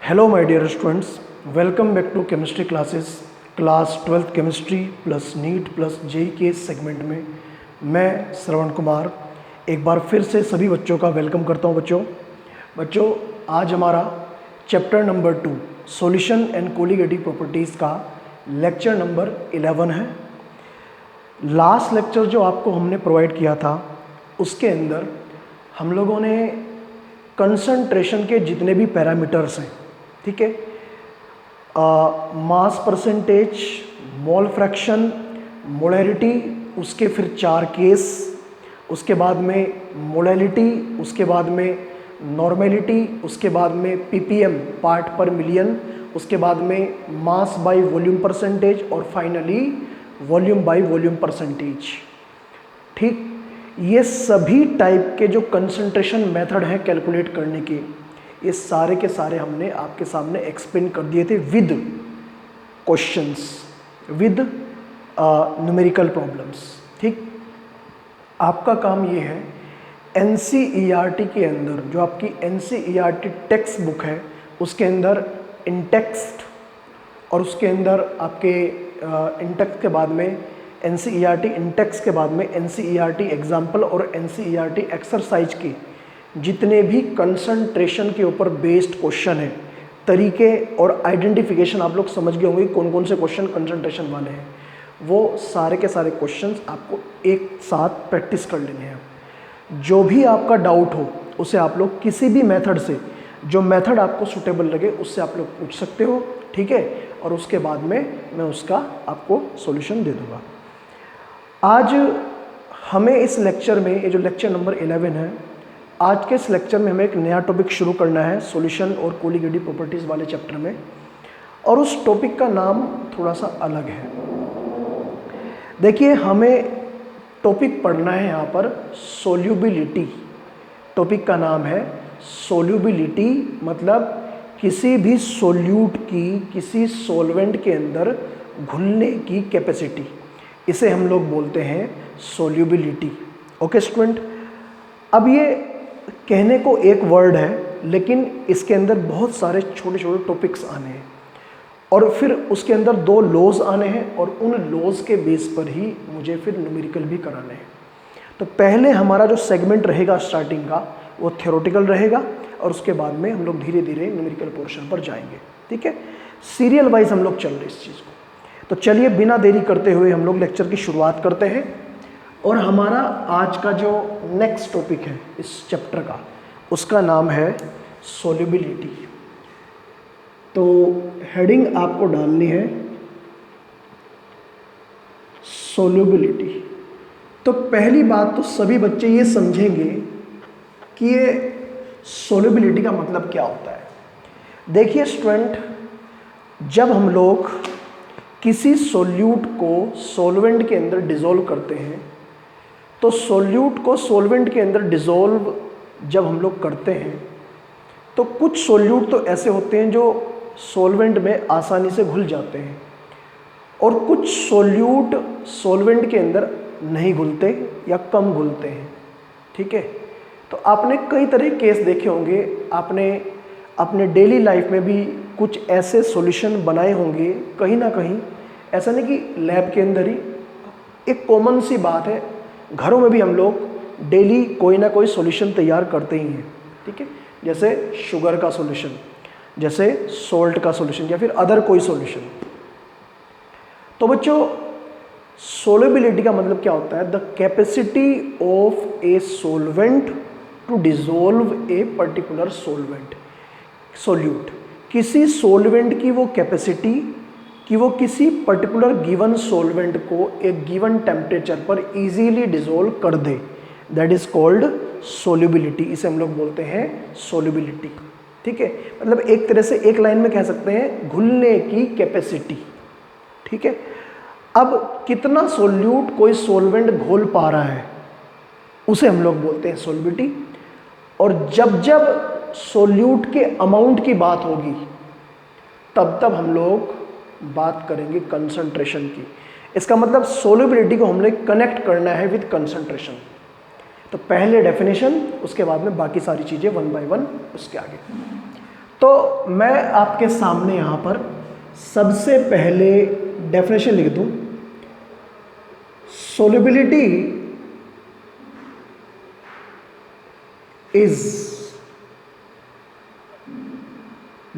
Hello my dear students, welcome back to chemistry classes class 12th chemistry plus NEET plus JEE के segment में मैं श्रवण कुमार एक बार फिर से सभी बच्चों का वेलकम करता हूं। बच्चों आज हमारा chapter number 2 solution and colligative properties का लेक्चर नंबर 11 है। लास्ट लेक्चर जो आपको हमने प्रोवाइड किया था उसके अंदर हम लोगों ने कंसंट्रेशन के जितने भी पैरामीटर्स हैं, ठीक है, मास परसेंटेज, मोल फ्रैक्शन, मोलैरिटी, उसके फिर 4 केस, उसके बाद में मोलैलिटी, उसके बाद में नॉर्मेलिटी, उसके बाद में पीपीएम पार्ट पर मिलियन, उसके बाद में मास बाय वॉल्यूम परसेंटेज और finally volume by volume percentage. ठीक, ये सभी टाइप के जो कंसंट्रेशन मेथड हैं कैलकुलेट करने के, ये सारे के सारे हमने आपके सामने एक्सप्लेन कर दिए थे with questions, with numerical problems. ठीक, आपका काम ये है एनसीईआरटी के अंदर, जो आपकी एनसीईआरटी टेक्स्ट बुक है उसके अंदर इन टेक्स्ट और उसके अंदर आपके इन टेक्स्ट के बाद में एनसीईआरटी इन टेक्स्ट के बाद में एनसीईआरटी एग्जाम्पल और एनसीईआरटी एक्सरसाइज के जितने भी कंसंट्रेशन के ऊपर बेस्ड क्वेश्चन है, तरीके और आइडेंटिफिकेशन आप लोग समझ गए होंगे कौन कौन से क्वेश्चन कंसंट्रेशन वाले हैं। वो सारे के सारे क्वेश्चंस आपको एक साथ प्रैक्टिस कर लेने हैं। जो भी आपका डाउट हो उसे आप लोग किसी भी मेथड से, जो मेथड आपको सूटेबल लगे उससे आप लोग पूछ सकते हो, ठीक है, और उसके बाद में मैं उसका आपको सॉल्यूशन दे दूँगा। आज हमें इस लेक्चर में, ये जो लेक्चर नंबर 11 है, आज के इस लेक्चर में हमें एक नया टॉपिक शुरू करना है सॉल्यूशन और कोलिगेटिव प्रॉपर्टीज़ वाले चैप्टर में, और उस टॉपिक का नाम थोड़ा सा अलग है। देखिए, हमें टॉपिक पढ़ना है यहाँ पर सोल्यूबिलिटी। टॉपिक का नाम है सोल्यूबिलिटी, मतलब किसी भी सोल्यूट की, किसी सॉल्वेंट के अंदर घुलने की कैपेसिटी, इसे हम लोग बोलते हैं सोल्यूबिलिटी। ओके स्टूडेंट, अब ये कहने को एक वर्ड है लेकिन इसके अंदर बहुत सारे छोटे छोटे टॉपिक्स आने हैं और फिर उसके अंदर 2 लॉज आने हैं और उन लॉज के बेस पर ही मुझे फिर न्यूमेरिकल भी कराने हैं। तो पहले हमारा जो सेगमेंट रहेगा स्टार्टिंग का वो थ्योरेटिकल रहेगा और उसके बाद में हम लोग धीरे धीरे न्यूमेरिकल पोर्शन पर जाएंगे। ठीक है, सीरियल वाइज हम लोग चल रहे इस चीज़ को। तो चलिए बिना देरी करते हुए हम लोग लेक्चर की शुरुआत करते हैं। और हमारा आज का जो नेक्स्ट टॉपिक है इस चैप्टर का, उसका नाम है सोल्यूबिलिटी। तो हेडिंग आपको डालनी है सोल्यूबिलिटी। तो पहली बात तो सभी बच्चे ये समझेंगे कि ये सोल्यूबिलिटी का मतलब क्या होता है। देखिए स्टूडेंट, जब हम लोग किसी सोल्यूट को सॉल्वेंट के अंदर डिसॉल्व करते हैं, तो सोल्यूट को सॉल्वेंट के अंदर डिसॉल्व जब हम लोग करते हैं तो कुछ सोल्यूट तो ऐसे होते हैं जो सॉल्वेंट में आसानी से घुल जाते हैं और कुछ सोल्यूट सॉल्वेंट के अंदर नहीं घुलते या कम घुलते हैं। ठीक है, तो आपने कई तरह के केस देखे होंगे, आपने अपने डेली लाइफ में भी कुछ ऐसे सॉल्यूशन बनाए होंगे कहीं ना कहीं। ऐसा नहीं कि लैब के अंदर ही, एक कॉमन सी बात है, घरों में भी हम लोग डेली कोई ना कोई सॉल्यूशन तैयार करते ही हैं। ठीक है, जैसे शुगर का सॉल्यूशन, जैसे सॉल्ट का सॉल्यूशन या फिर अदर कोई सॉल्यूशन। तो बच्चों, सोल्युबिलिटी का मतलब क्या होता है? The capacity of a solvent to dissolve a particular solute. किसी सॉल्वेंट की वो कैपेसिटी कि वो किसी पर्टिकुलर गिवन सॉल्वेंट को एक गिवन टेम्परेचर पर इजीली डिसॉल्व कर दे, दैट इज कॉल्ड सोल्यूबिलिटी। इसे हम लोग बोलते हैं सोल्यूबिलिटी। ठीक है, मतलब एक तरह से एक लाइन में कह सकते हैं घुलने की कैपेसिटी। ठीक है, अब कितना सोल्यूट कोई सॉल्वेंट घोल पा रहा है उसे हम लोग बोलते हैं सोल्यूबिलिटी। और जब जब सोल्यूट के अमाउंट की बात होगी तब तब हम लोग बात करेंगे कंसंट्रेशन की। इसका मतलब सोल्यूबिलिटी को हमने कनेक्ट करना है विद कंसंट्रेशन। तो पहले डेफिनेशन, उसके बाद में बाकी सारी चीज़ें वन बाय वन उसके आगे। तो तो मैं आपके सामने यहाँ पर सबसे पहले डेफिनेशन लिख दूँ। Solubility is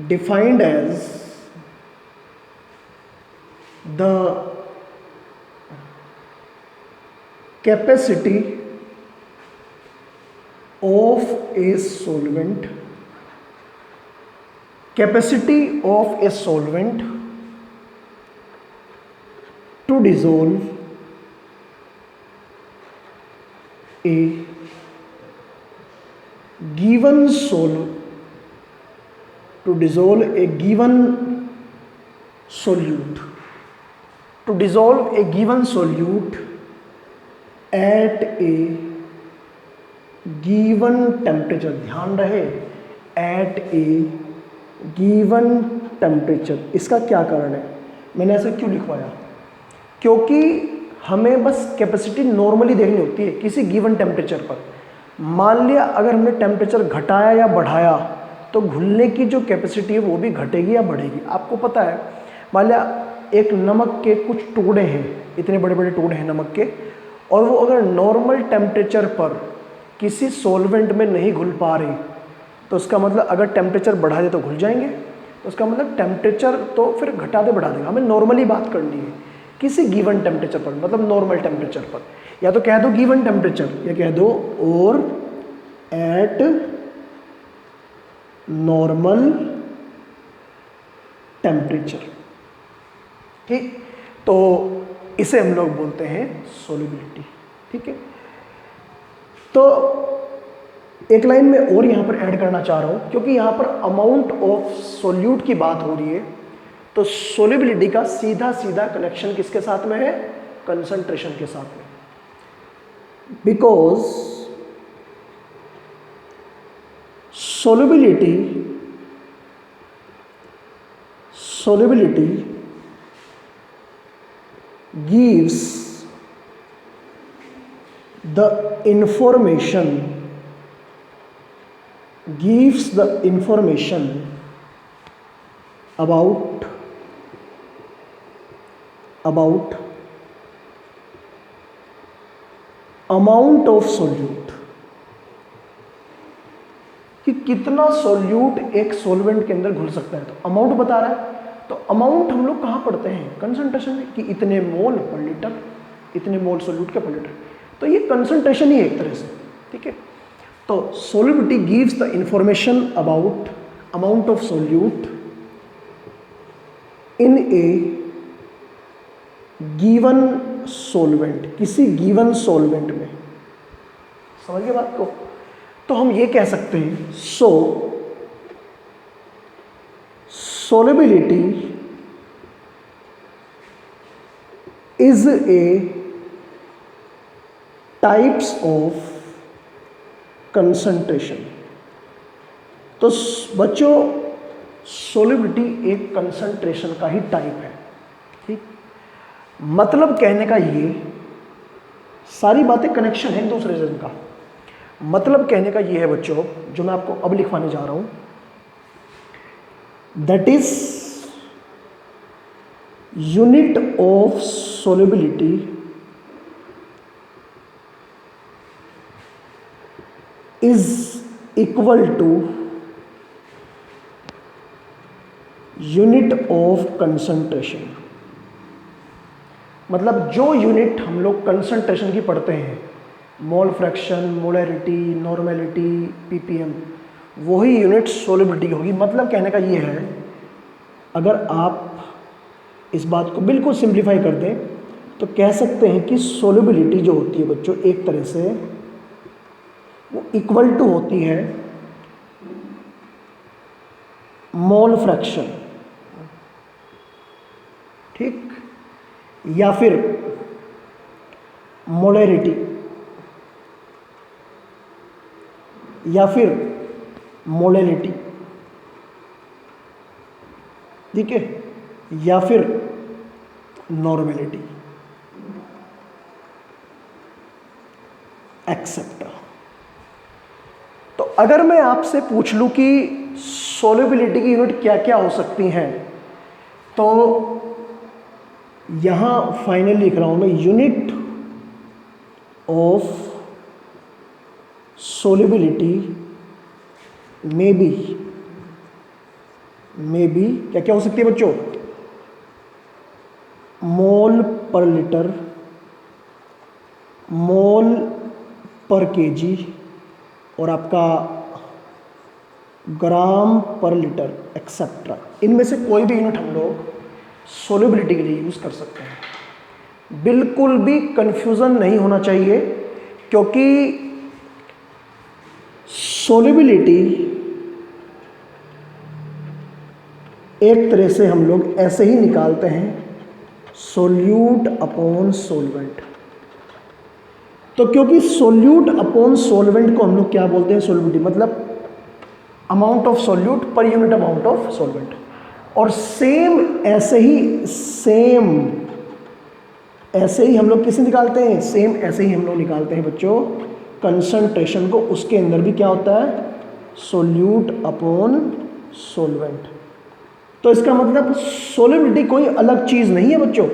defined as the capacity of a solvent to dissolve a given solute at a given temperature, ध्यान रहे एट ए गिवन टेम्परेचर। इसका क्या कारण है, मैंने ऐसा क्यों लिखवाया? क्योंकि हमें बस कैपेसिटी नॉर्मली देखनी होती है किसी गिवन टेम्परेचर पर। मान लिया अगर हमने टेम्परेचर घटाया या बढ़ाया तो घुलने की जो कैपेसिटी है वो भी घटेगी या बढ़ेगी। आपको पता है, मान लिया एक नमक के कुछ टुकड़े हैं, इतने बड़े बड़े टुकड़े हैं नमक के, और वो अगर नॉर्मल टेम्परेचर पर किसी सॉल्वेंट में नहीं घुल पा रही तो उसका मतलब अगर टेम्परेचर बढ़ा दे तो घुल जाएंगे। तो उसका मतलब टेम्परेचर तो फिर घटा दे बढ़ा देगा। हमें नॉर्मली बात करनी है किसी गिवन टेम्परेचर पर, मतलब नॉर्मल टेम्परेचर पर। या तो कह दो गिवन टेम्परेचर या कह दो और एट नॉर्मल टेम्परेचर। ठीक, तो इसे हम लोग बोलते हैं सोल्युबिलिटी। ठीक है, तो एक लाइन में और यहाँ पर ऐड करना चाह रहा हूँ, क्योंकि यहाँ पर अमाउंट ऑफ सोल्यूट की बात हो रही है, तो सोल्युबिलिटी का सीधा सीधा कनेक्शन किसके साथ में है? कंसंट्रेशन के साथ में। Because solubility gives the information about amount of solute, कि कितना सोल्यूट एक सॉल्वेंट के अंदर घुल सकता है। तो अमाउंट बता रहा है, तो अमाउंट हम लोग कहाँ पढ़ते हैं? कंसंट्रेशन में, कि इतने मोल पर लीटर, इतने मोल सोल्यूट के पर लीटर। तो ये कंसंट्रेशन ही है एक तरह से। ठीक है, तो solubility gives the information about amount of solute in A given solvent, किसी गिवन सॉल्वेंट में। समझ गए बात को? तो हम ये कह सकते हैं, solubility is a types of concentration. तो बच्चों, सोल्युबिलिटी एक कंसंट्रेशन का ही टाइप है। ठीक, मतलब कहने का ये, सारी बातें कनेक्शन है एक दूसरे से इनका। मतलब कहने का ये है बच्चों, जो मैं आपको अब लिखवाने जा रहा हूं, that is unit of solubility is equal to unit of concentration. मतलब जो यूनिट हम लोग कंसंट्रेशन की पढ़ते हैं, mole fraction, molarity, normality, PPM, वही यूनिट सोल्युबिलिटी होगी। मतलब कहने का ये है, अगर आप इस बात को बिल्कुल सिंप्लीफाई कर दें तो कह सकते हैं कि सोल्युबिलिटी जो होती है बच्चों, एक तरह से वो इक्वल टू होती है मोल फ्रैक्शन। ठीक, या फिर मोलैरिटी, या फिर मोलैलिटी। ठीक है, या फिर नॉर्मेलिटी, एक्सेप्ट। तो अगर मैं आपसे पूछ लूं कि सोल्युबिलिटी की यूनिट क्या क्या हो सकती हैं, तो यहाँ फाइनल लिख रहा हूँ मैं, unit of solubility may be क्या क्या हो सकती है बच्चों, मोल पर लीटर, मोल पर केजी और आपका ग्राम पर लीटर एक्सेट्रा। इनमें से कोई भी यूनिट हम लोग सोल्युबिलिटी के लिए यूज़ कर सकते हैं। बिल्कुल भी कंफ्यूजन नहीं होना चाहिए, क्योंकि सोल्युबिलिटी एक तरह से हम लोग ऐसे ही निकालते हैं, सोल्यूट अपॉन सोलवेंट। तो क्योंकि सोल्यूट अपॉन सोलवेंट को हम लोग क्या बोलते हैं, सोल्युबिलिटी मतलब amount of solute per unit amount of solvent. और सेम ऐसे ही हम लोग किसे निकालते हैं, सेम ऐसे ही हम लोग निकालते हैं बच्चों कंसंट्रेशन को। उसके अंदर भी क्या होता है, सोल्यूट अपॉन सोलवेंट। तो इसका मतलब सोल्युबिलिटी कोई अलग चीज़ नहीं है बच्चों,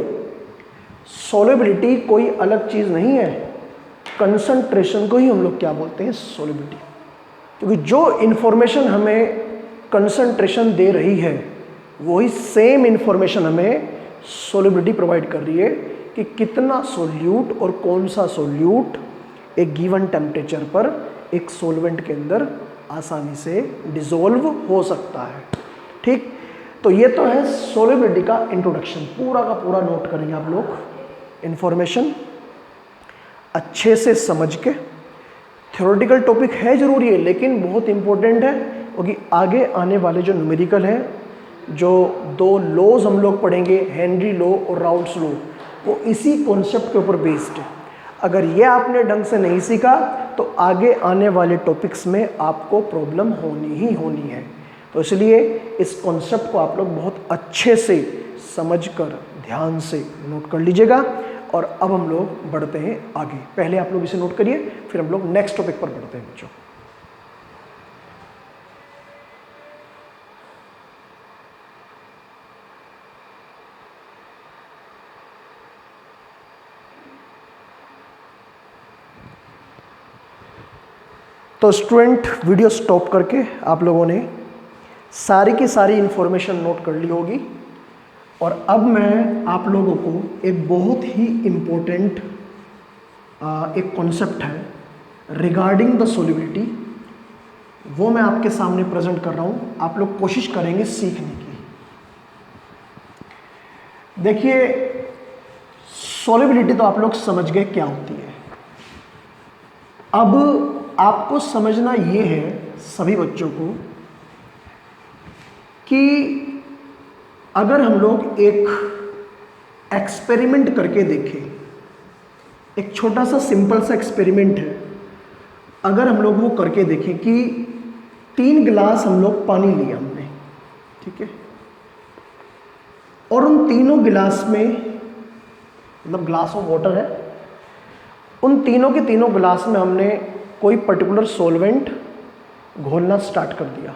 सोल्युबिलिटी कोई अलग चीज़ नहीं है, कंसंट्रेशन को ही हम लोग क्या बोलते हैं, सोल्युबिलिटी। क्योंकि जो इन्फॉर्मेशन हमें कंसंट्रेशन दे रही है वही सेम इन्फॉर्मेशन हमें सोल्युबिलिटी प्रोवाइड कर रही है कि कितना सोल्यूट और कौन सा सोल्यूट एक गिवन टेम्परेचर पर एक सोलवेंट के अंदर आसानी से डिसॉल्व हो सकता है। ठीक, तो ये तो है सोल्युबिलिटी का इंट्रोडक्शन। पूरा का पूरा नोट करेंगे आप लोग, इन्फॉर्मेशन अच्छे से समझ के। थ्योरेटिकल टॉपिक है ज़रूरी है, लेकिन बहुत इंपॉर्टेंट है, क्योंकि आगे आने वाले जो न्यूमेरिकल है, जो दो लॉज हम लोग पढ़ेंगे, हेनरी लॉ और राउल्ट्स लॉ, वो इसी कॉन्सेप्ट के ऊपर बेस्ड है। अगर ये आपने ढंग से नहीं सीखा तो आगे आने वाले टॉपिक्स में आपको प्रॉब्लम होनी ही होनी है। तो इसलिए इस कॉन्सेप्ट को आप लोग बहुत अच्छे से समझकर ध्यान से नोट कर लीजिएगा। और अब हम लोग बढ़ते हैं आगे। पहले आप लोग इसे नोट करिए, फिर हम लोग नेक्स्ट टॉपिक पर बढ़ते हैं बच्चों। तो स्टूडेंट, वीडियो स्टॉप करके आप लोगों ने सारी की सारी इंफॉर्मेशन नोट कर ली होगी। और अब मैं आप लोगों को एक बहुत ही इम्पोर्टेंट एक कॉन्सेप्ट है रिगार्डिंग द सोल्युबिलिटी, वो मैं आपके सामने प्रेजेंट कर रहा हूँ। आप लोग कोशिश करेंगे सीखने की। देखिए, सोल्युबिलिटी तो आप लोग समझ गए क्या होती है। अब आपको समझना ये है सभी बच्चों को कि अगर हम लोग एक एक्सपेरिमेंट करके देखें, एक छोटा सा सिंपल सा एक्सपेरिमेंट है, अगर हम लोग वो करके देखें कि 3 गिलास हम लोग पानी लिया हमने, ठीक है, और उन तीनों गिलास में, मतलब ग्लास ऑफ वाटर है, उन तीनों के तीनों गिलास में हमने कोई पर्टिकुलर सॉल्वेंट घोलना स्टार्ट कर दिया।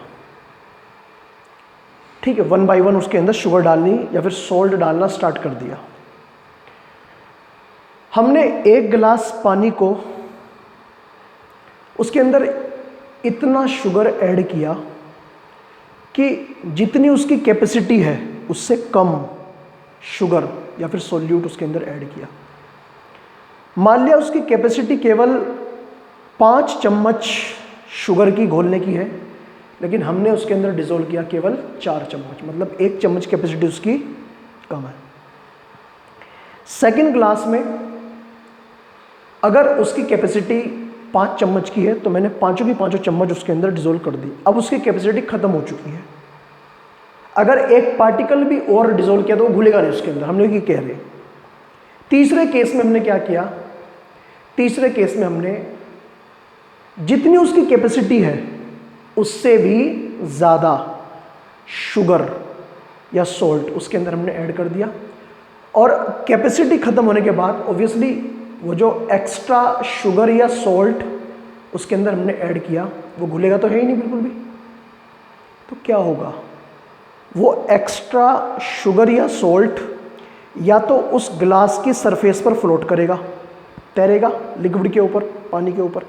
ठीक है, 1 बाय 1 उसके अंदर शुगर डालनी या फिर सॉल्ट डालना स्टार्ट कर दिया। हमने 1 गिलास पानी को, उसके अंदर इतना शुगर ऐड किया कि जितनी उसकी कैपेसिटी है उससे कम शुगर या फिर सोल्यूट उसके अंदर ऐड किया। मान लिया उसकी कैपेसिटी केवल 5 चम्मच शुगर की घोलने की है, लेकिन हमने उसके अंदर डिसॉल्व किया केवल 4 चम्मच, मतलब 1 चम्मच कैपेसिटी उसकी कम है। सेकंड ग्लास में अगर उसकी कैपेसिटी 5 चम्मच की है तो मैंने पांचों की पांचों चम्मच उसके अंदर डिसॉल्व कर दी। अब उसकी कैपेसिटी खत्म हो चुकी है। अगर एक पार्टिकल भी और डिसॉल्व किया तो वो घुलेगा नहीं उसके अंदर, हम लोग ये कह रहे हैं। तीसरे केस में हमने क्या किया, तीसरे केस में हमने जितनी उसकी कैपेसिटी है उससे भी ज़्यादा शुगर या सॉल्ट उसके अंदर हमने ऐड कर दिया। और कैपेसिटी ख़त्म होने के बाद ऑब्वियसली वो जो एक्स्ट्रा शुगर या सॉल्ट उसके अंदर हमने ऐड किया वो घुलेगा तो है ही नहीं बिल्कुल भी। तो क्या होगा, वो एक्स्ट्रा शुगर या सॉल्ट या तो उस ग्लास की सरफेस पर फ्लोट करेगा, तैरेगा लिक्विड के ऊपर, पानी के ऊपर,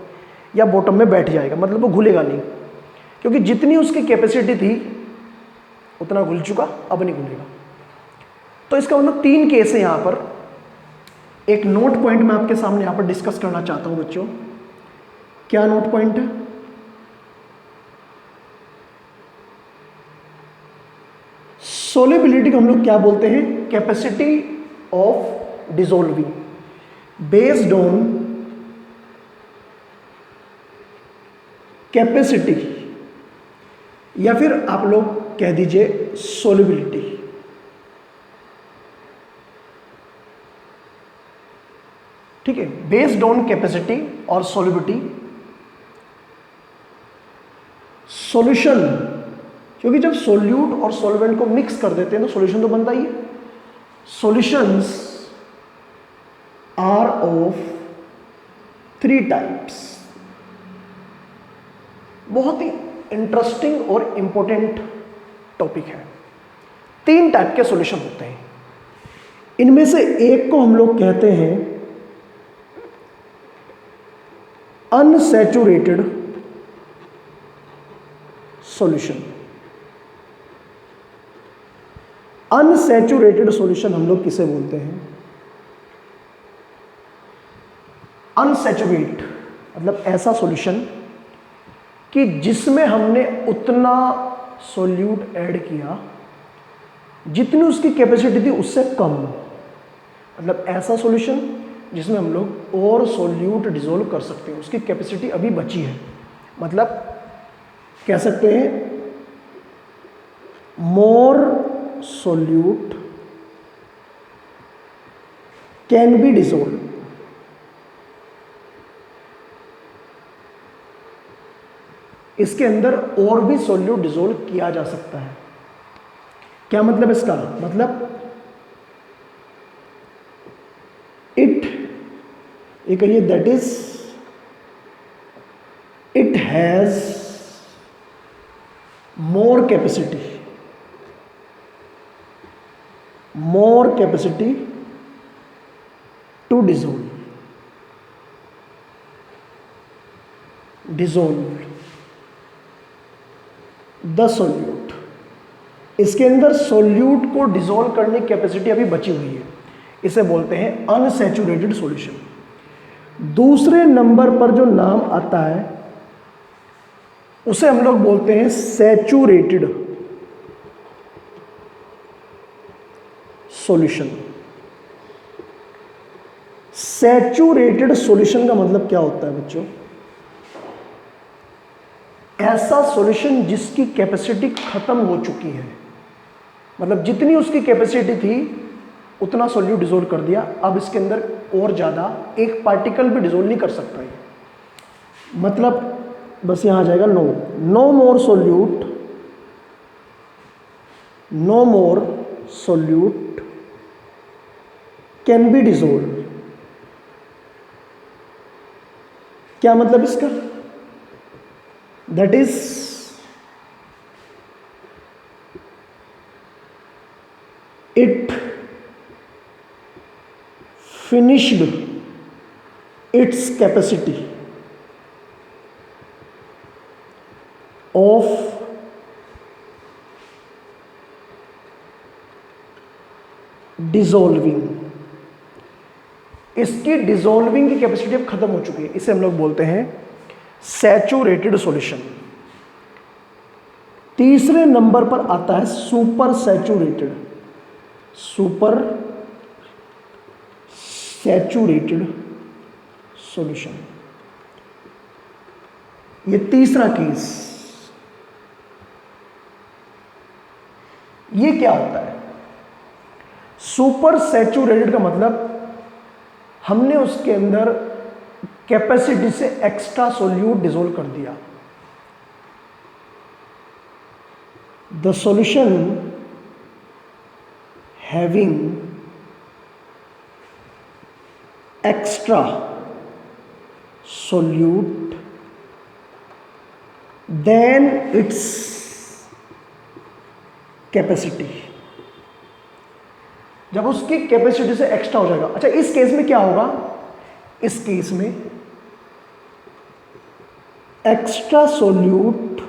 या बॉटम में बैठ जाएगा, मतलब वो घुलेगा नहीं, क्योंकि जितनी उसकी कैपेसिटी थी उतना घुल चुका, अब नहीं घुलेगा। तो इसका मतलब 3 केस है यहाँ पर। एक नोट पॉइंट मैं आपके सामने यहाँ पर डिस्कस करना चाहता हूँ बच्चों। क्या नोट पॉइंट है? सोलिबिलिटी को हम लोग क्या बोलते हैं? Capacity of dissolving based on capacity, या फिर आप लोग कह दीजिए सोलिबिलिटी। ठीक है, बेस्ड ऑन कैपेसिटी और सोलिबिलिटी। सॉल्यूशन, क्योंकि जब सोल्यूट और सॉल्वेंट को मिक्स कर देते हैं तो सॉल्यूशन तो बनता ही है। Solutions are of 3 types. बहुत ही इंटरेस्टिंग और इंपॉर्टेंट टॉपिक है। 3 टाइप के सॉल्यूशन होते हैं। इनमें से एक को हम लोग कहते हैं अनसैचुरेटेड सॉल्यूशन। अनसैचुरेटेड सॉल्यूशन हम लोग किसे बोलते हैं? अनसैचुरेट मतलब ऐसा सॉल्यूशन कि जिसमें हमने उतना सॉल्यूट ऐड किया जितनी उसकी कैपेसिटी थी उससे कम। मतलब ऐसा सॉल्यूशन जिसमें हम लोग और सॉल्यूट डिसॉल्व कर सकते हैं, उसकी कैपेसिटी अभी बची है। मतलब कह सकते हैं मोर सॉल्यूट कैन बी डिसॉल्व। इसके अंदर और भी सॉल्यूट डिसॉल्व किया जा सकता है। क्या मतलब इसका? मतलब ये कहिए that is it has more capacity to dissolve the solute. इसके अंदर सॉल्यूट को डिसॉल्व करने की कैपेसिटी अभी बची हुई है, इसे बोलते हैं अनसैचुरेटेड सॉल्यूशन। दूसरे नंबर पर जो नाम आता है उसे हम लोग बोलते हैं सैचुरेटेड सॉल्यूशन। सैचुरेटेड सॉल्यूशन का मतलब क्या होता है बच्चों? ऐसा सॉल्यूशन जिसकी कैपेसिटी खत्म हो चुकी है, मतलब जितनी उसकी कैपेसिटी थी उतना सॉल्यूट डिसॉल्व कर दिया, अब इसके अंदर और ज़्यादा एक पार्टिकल भी डिसॉल्व नहीं कर सकता है। मतलब बस यहाँ आ जाएगा no more solute can be dissolve. क्या मतलब इसका? That is it finished its capacity of dissolving। इसकी डिसॉल्विंग की कैपेसिटी अब खत्म हो चुकी है, इसे हम लोग बोलते हैं सैचुरेटेड सॉल्यूशन। तीसरे नंबर पर आता है सुपर सैचुरेटेड सॉल्यूशन। ये तीसरा केस। ये क्या होता है? सुपर सैचुरेटेड का मतलब हमने उसके अंदर कैपेसिटी से एक्स्ट्रा सॉल्यूट डिसॉल्व कर दिया। The solution having extra solute than its capacity, जब उसकी कैपेसिटी से एक्स्ट्रा हो जाएगा। अच्छा, इस केस में क्या होगा, इस केस में extra solute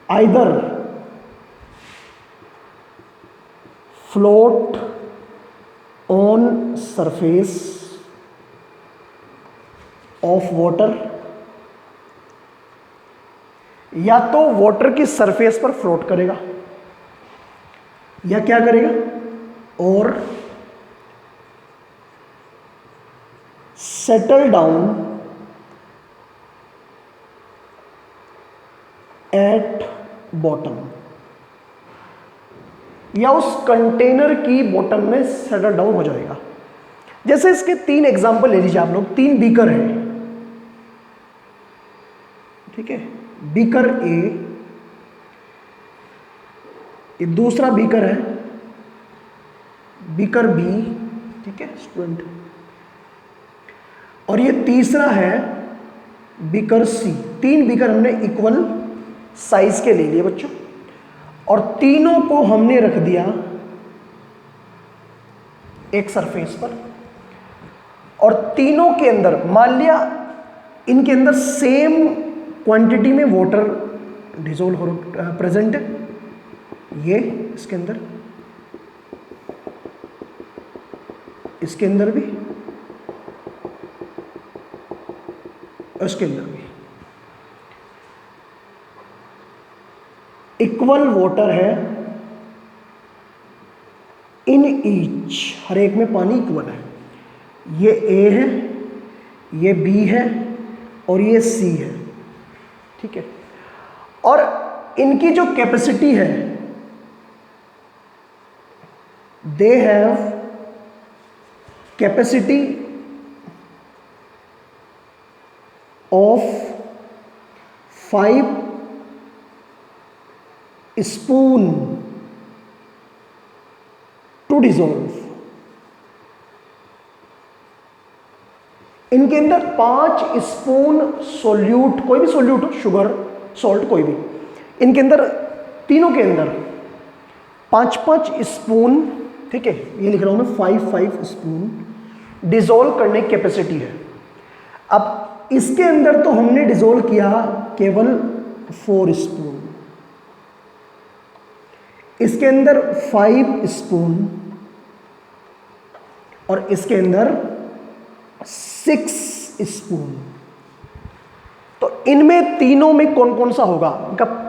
either float on surface of water, या तो वाटर की सरफेस पर फ्लोट करेगा, या क्या करेगा, और सेटल डाउन एट बॉटम, या उस कंटेनर की बॉटम में सेटल डाउन हो जाएगा। जैसे इसके 3 एग्जांपल ले लीजिए आप लोग, 3 बीकर हैं, ठीक है, बीकर ए, ये दूसरा बीकर है बीकर बी, ठीक है स्टूडेंट, और ये तीसरा है बीकर सी। 3 बीकर हमने इक्वल साइज के ले लिए बच्चों, और तीनों को हमने रख दिया एक सरफेस पर, और तीनों के अंदर मान लिया इनके अंदर सेम क्वांटिटी में वाटर डिजोल्व हो प्रेजेंट है, ये इसके अंदर, इसके अंदर भी, इसके अंदर भी इक्वल वाटर है इन ईच, हर एक में पानी इक्वल है। ये ए है, ये बी है, और ये सी है, ठीक है। और इनकी जो कैपेसिटी है, they have capacity of 5 spoon to dissolve. इनके अंदर 5 स्पून सोल्यूट, कोई भी सोल्यूट हो, शुगर, सॉल्ट, कोई भी, इनके अंदर तीनों के अंदर 5-5 स्पून, ठीक है, ये लिख रहा हूं मैं 5-5 स्पून डिजोल्व करने की कैपेसिटी है। अब इसके अंदर तो हमने डिजोल्व किया केवल 4 स्पून, इसके अंदर 5 स्पून, और इसके अंदर 6 स्पून। तो इनमें तीनों में कौन कौन सा होगा?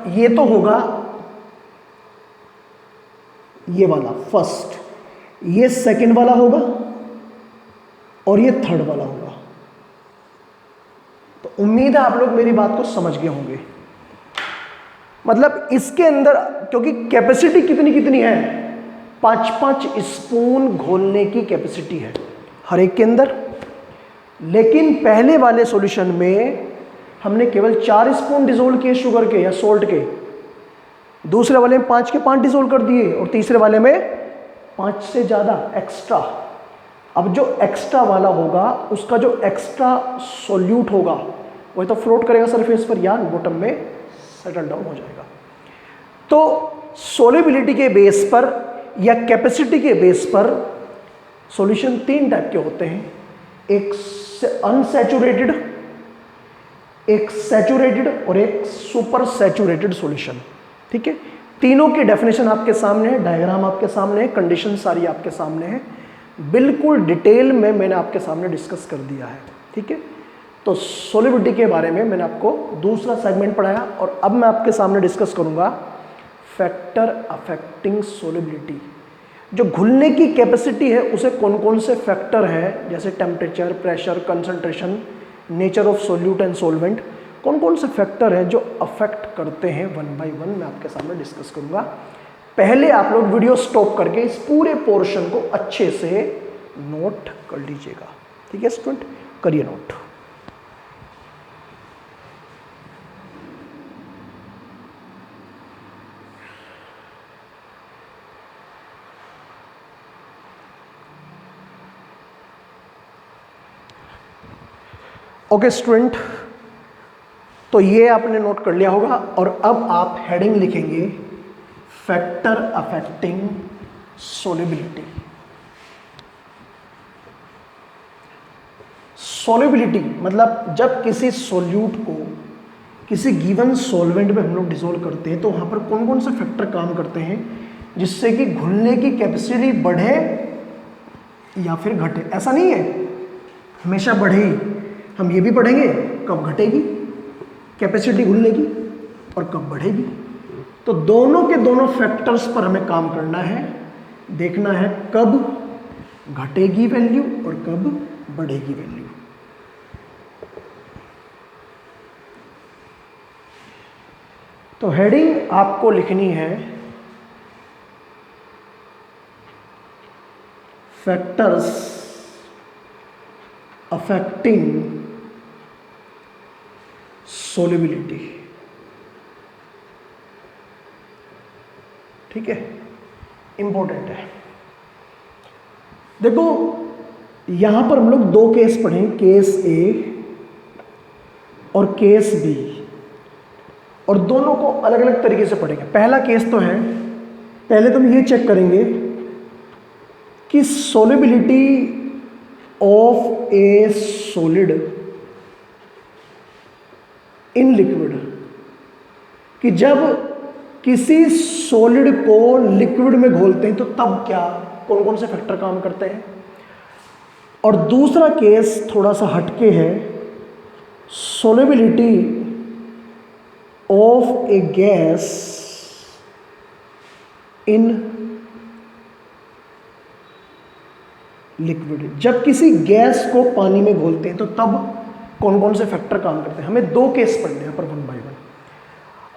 ये तो होगा ये वाला फर्स्ट, ये सेकंड वाला होगा, और ये थर्ड वाला होगा। तो उम्मीद है आप लोग मेरी बात को समझ गए होंगे। मतलब इसके अंदर क्योंकि कैपेसिटी कितनी कितनी है, 5-5 स्पून घोलने की कैपेसिटी है हर एक के अंदर। लेकिन पहले वाले सॉल्यूशन में हमने केवल 4 स्पून डिसोल्व किए शुगर के या सोल्ट के, दूसरे वाले में 5 के 5 डिसोल्व कर दिए, और तीसरे वाले में 5 से ज़्यादा एक्स्ट्रा। अब जो एक्स्ट्रा वाला होगा उसका जो एक्स्ट्रा सोल्यूट होगा वही तो फ्लोट करेगा सरफेस पर या बॉटम में सेटल डाउन हो जाएगा। तो सोल्युबिलिटी के बेस पर या कैपेसिटी के बेस पर सॉल्यूशन 3 टाइप के होते हैं, एक अनसैचुरेटेड, एक सैचुरेटेड और एक सुपर सैचुरेटेड सॉल्यूशन। ठीक है, तीनों की डेफिनेशन आपके सामने है, डायग्राम आपके सामने है, कंडीशन सारी आपके सामने है, बिल्कुल डिटेल में मैंने आपके सामने डिस्कस कर दिया है। ठीक है, तो सोल्युबिलिटी के बारे में मैंने आपको दूसरा सेगमेंट पढ़ाया, और अब मैं आपके सामने डिस्कस करूंगा फैक्टर अफेक्टिंग सोल्युबिलिटी। जो घुलने की कैपेसिटी है उसे कौन कौन से फैक्टर हैं, जैसे temperature, pressure, concentration, nature of solute and solvent, कौन कौन से फैक्टर हैं जो अफेक्ट करते हैं, 1 बाय 1 मैं आपके सामने डिस्कस करूंगा। पहले आप लोग वीडियो स्टॉप करके इस पूरे पोर्शन को अच्छे से नोट कर लीजिएगा। ठीक है स्टूडेंट, करिए नोट। ओके स्टूडेंट, तो ये आपने नोट कर लिया होगा। और अब आप हेडिंग लिखेंगे फैक्टर अफेक्टिंग सोल्युबिलिटी। सोल्युबिलिटी मतलब जब किसी सोल्यूट को किसी गिवन सॉल्वेंट में हम लोग डिसोल्व करते हैं तो वहाँ पर कौन कौन से फैक्टर काम करते हैं जिससे कि घुलने की कैपेसिटी बढ़े या फिर घटे। ऐसा नहीं है हमेशा बढ़े ही, हम ये भी पढ़ेंगे कब घटेगी कैपेसिटी घुलने की और कब बढ़ेगी। तो दोनों के दोनों फैक्टर्स पर हमें काम करना है, देखना है कब घटेगी वैल्यू और कब बढ़ेगी वैल्यू। तो हेडिंग आपको लिखनी है फैक्टर्स अफेक्टिंग सोल्युबिलिटी। ठीक है, इंपॉर्टेंट है। देखो यहां पर हम लोग दो केस पढ़े, केस ए और केस बी, और दोनों को अलग अलग तरीके से पढ़ेंगे। पहला केस तो है, पहले तो हम ये चेक करेंगे कि solubility of A solid in liquid, कि जब किसी सॉलिड को लिक्विड में घोलते हैं तो तब क्या कौन कौन से फैक्टर काम करते हैं। और दूसरा केस थोड़ा सा हटके है, solubility of A gas in liquid, जब किसी गैस को पानी में घोलते हैं तो तब कौन कौन से फैक्टर काम करते हैं। हमें दो केस पढ़ने हैं पर वन बाय वन,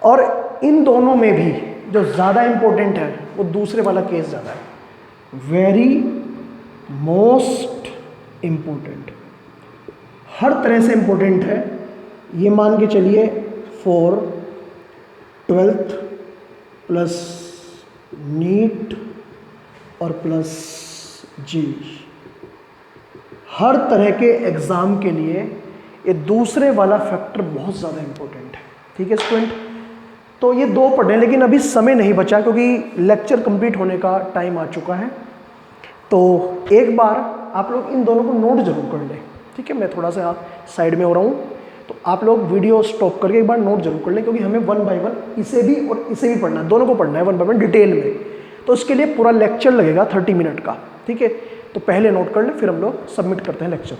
और इन दोनों में भी जो ज़्यादा इंपॉर्टेंट है वो दूसरे वाला केस ज़्यादा है, वेरी मोस्ट इंपॉर्टेंट, हर तरह से इंपॉर्टेंट है। ये मान के चलिए फॉर 12th प्लस नीट और प्लस जी, हर तरह के एग्ज़ाम के लिए ये दूसरे वाला फैक्टर बहुत ज़्यादा इंपॉर्टेंट है। ठीक है स्टूडेंट, तो ये दो पढ़ें, लेकिन अभी समय नहीं बचा क्योंकि लेक्चर कंप्लीट होने का टाइम आ चुका है। तो एक बार आप लोग इन दोनों को नोट जरूर कर लें। ठीक है, मैं थोड़ा सा साइड में हो रहा हूँ, तो आप लोग वीडियो स्टॉप करके एक बार नोट जरूर कर लें, क्योंकि हमें वन बाय वन इसे भी और इसे भी पढ़ना है, दोनों को पढ़ना है वन बाय वन डिटेल में। तो उसके लिए पूरा लेक्चर लगेगा 30 मिनट का। ठीक है, तो पहले नोट कर लें, फिर हम लोग सबमिट करते हैं लेक्चर।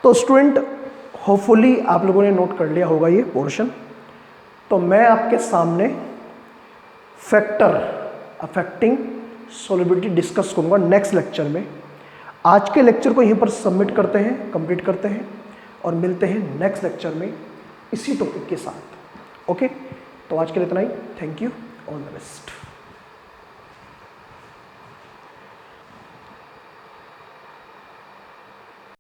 तो स्टूडेंट होपफुली आप लोगों ने नोट कर लिया होगा ये पोर्शन। तो मैं आपके सामने फैक्टर अफेक्टिंग सोल्युबिलिटी डिस्कस करूंगा नेक्स्ट लेक्चर में। आज के लेक्चर को यहीं पर सबमिट करते हैं, कंप्लीट करते हैं और मिलते हैं नेक्स्ट लेक्चर में इसी टॉपिक के साथ। ओके, तो आज के लिए इतना ही। Thank you, all the best.